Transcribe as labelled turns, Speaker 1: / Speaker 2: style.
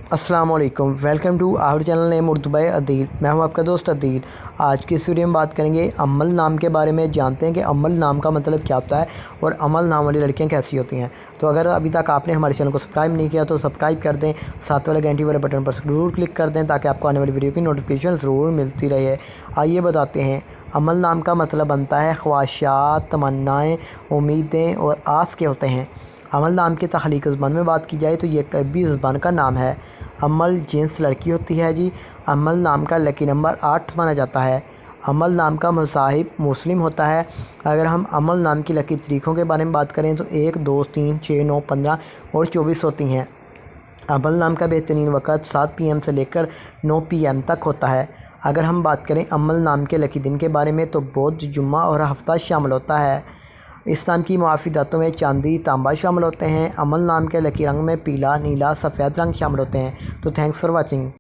Speaker 1: अस्सलाम वालेकुम, welcome to our channel name Urdu by Adeel. मैं हूं आपका दोस्त अदील। आज की इस वीडियो में बात करेंगे अमल नाम के बारे में। जानते हैं कि अमल नाम का मतलब क्या होता है और अमल नाम वाली लड़कियां कैसी होती हैं। तो अगर अभी तक आपने हमारे चैनल को सब्सक्राइब नहीं किया तो सब्सक्राइब कर दें, साथ वाले घंटी वाले बटन पर ज़रूर क्लिक कर दें ताकि आपको आने वाली वीडियो की नोटिफिकेशन ज़रूर मिलती रहे। आइए बताते हैं। अमल नाम का मतलब बनता है ख्वाहिशात, तमन्नाएँ, उम्मीदें और आस के होते हैं। अमल नाम की तख्लीक ज़बान में बात की जाए तो ये अरबी ज़बान का नाम है। अमल जिन्स लड़की होती है जी। अमल नाम का लकी नंबर 8 माना जाता है। अमल नाम का मुसाहिब मुस्लिम होता है। अगर हम अमल नाम की लकी तरीक़ों के बारे में बात करें तो 1, 2, 3, 6, 9, 15 और 24 होती हैं। अमल नाम का बेहतरीन वक़्त 7 PM से लेकर 9 PM तक होता है। अगर हम बात करें अमल नाम के लकी दिन के बारे में तो बुध, जुम्मा और हफ्ता शामिल होता है। इस नाम की मुआफ़ी धातों में चांदी, तांबा शामिल होते हैं। अमल नाम के लकी रंग में पीला, नीला, सफ़ेद रंग शामिल होते हैं। तो थैंक्स फॉर वाचिंग।